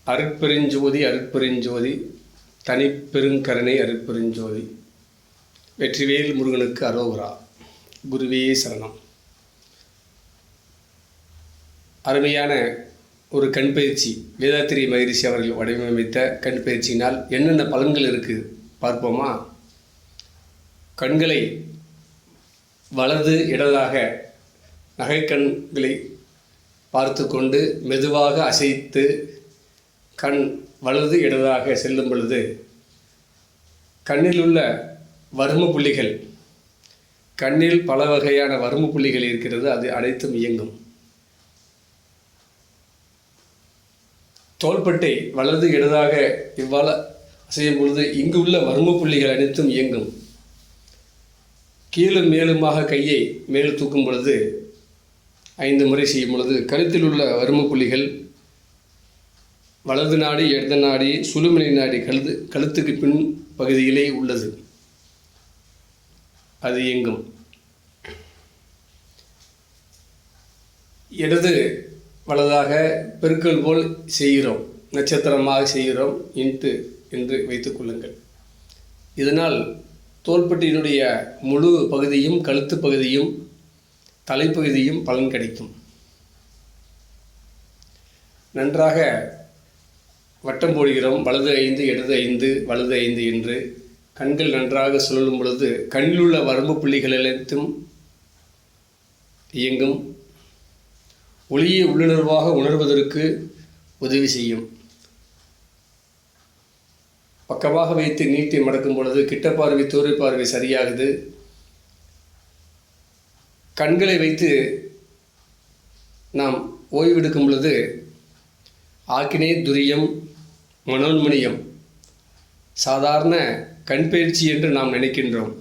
அருட்பெருஞ்சோதி அருட்பெருஞ்சோதி தனிப்பெருங்கருணை அருட்பெருஞ்சோதி. வெற்றிவேல் முருகனுக்கு அரோகரா. குருவே சரணம். அருமையான ஒரு கண் பயிற்சி வேதாத்திரி மகரிஷி அவர்கள் வடிவமைத்த கண் பயிற்சியினால் என்னென்ன பலன்கள் இருக்குது பார்ப்போமா? கண்களை வலது இடதாக நகைக்கண்களை பார்த்து கொண்டு மெதுவாக அசைத்து கண் வலது இடதாக செல்லும் பொழுது கண்ணில் உள்ள வர்ம புள்ளிகள், கண்ணில் பல வகையான வர்ம புள்ளிகள் இருக்கிறது, அது அனைத்தும் இயங்கும். தோள்பட்டை வலது இடதாக இவ்வாறு அசையும் பொழுது இங்கு உள்ள வர்ம புள்ளிகள் அனைத்தும் இயங்கும். கீழும் மேலுமாக கையை மேல் தூக்கும் பொழுது 5 முறை செய்யும் பொழுது கழுத்தில் உள்ள வர்ம புள்ளிகள் வலது நாடி, இடது நாடி, சுழுமுனை நாடி, கழுத்துக்கு பின் பகுதியிலே உள்ளது, அது இயங்கும். இடது வலதாக பெருக்கல் போல் செய்கிறோம், நட்சத்திரமாக செய்கிறோம் என்று வைத்துக் கொள்ளுங்கள். இதனால் தோள்பட்டியினுடைய முழு பகுதியும், கழுத்து பகுதியும், தலைப்பகுதியும் பலன் கிடைக்கும். நன்றாக வட்டம் போடுகிறோம். வலது 5, இடது 5, வலது 5 என்று கண்கள் நன்றாக சுழலும் பொழுது கண்ணில் உள்ள வரம்பு புள்ளிகள் அனைத்தும் இயங்கும். ஒளியை உள்ளுணர்வாக உணர்வதற்கு உதவி செய்யும். பக்கமாக வைத்து நீட்டி மடக்கும் பொழுது கிட்ட பார்வை, தூர பார்வை சரியாகுது. கண்களை வைத்து நாம் ஓய்வெடுக்கும் பொழுது ஆக்கினே துரியம், மனோன்மணியம் சாதாரண கண் பயிற்சி என்று நாம் நினைக்கின்றோம்.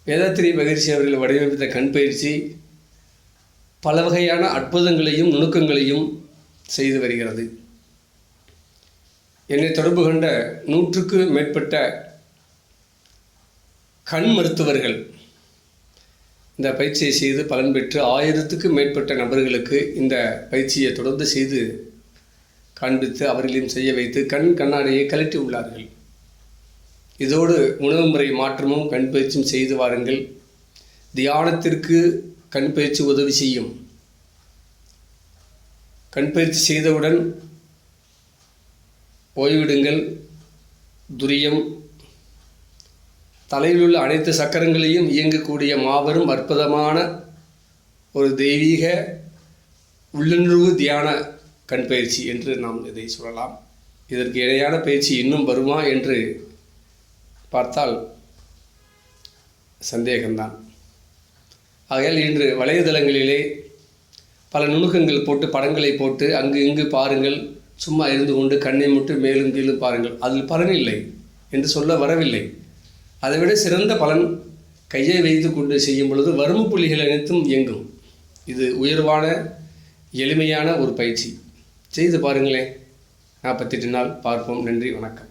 வேதாத்திரி மகரிஷி அவர்கள் வடிவமைத்த கண் பயிற்சி பல வகையான அற்புதங்களையும் நுணுக்கங்களையும் செய்து வருகிறது. என்னை தொடர்பு கொண்ட 100க்கு மேற்பட்ட கண் மருத்துவர்கள் இந்த பயிற்சியை செய்து பலன் பெற்று 1000க்கு மேற்பட்ட நபர்களுக்கு இந்த பயிற்சியை தொடர்ந்து செய்து காண்பித்து அவர்களையும் செய்ய வைத்து கண் கண்ணாடியை கழட்டி உள்ளார்கள். இதோடு உணவு முறை மாற்றமும் கண் பயிற்சியும் செய்து வாருங்கள். தியானத்திற்கு கண் பயிற்சி உதவி செய்யும். கண் பயிற்சி செய்தவுடன் ஓய்விடுங்கள். துரியம், தலையில் உள்ள அனைத்து சக்கரங்களையும் இயங்கக்கூடிய மாபெரும் அற்புதமான ஒரு தெய்வீக உள்ளுணர்வு தியான கண் பயிற்சி என்று நாம் இதை சொல்லலாம். இதற்கு இணையான பயிற்சி இன்னும் வருமா என்று பார்த்தால் சந்தேகம்தான். ஆகையால் இன்று வலைதளங்களிலே பல நுணுக்கங்கள் போட்டு, படங்களை போட்டு அங்கு இங்கு பாருங்கள், சும்மா இருந்து கொண்டு கண்ணை மட்டும் மேலும் கீழும் பாருங்கள், அதில் பலன் இல்லை என்று சொல்ல வரவில்லை. அதைவிட சிறந்த பலன் கையை வைத்து கொண்டு செய்யும் பொழுது வர்ம புள்ளிகள் அனைத்தும் இயங்கும். இது உயர்வான எளிமையான ஒரு பயிற்சி. செய்து பாருங்களேன். 48 நாள் பார்ப்போம். நன்றி, வணக்கம்.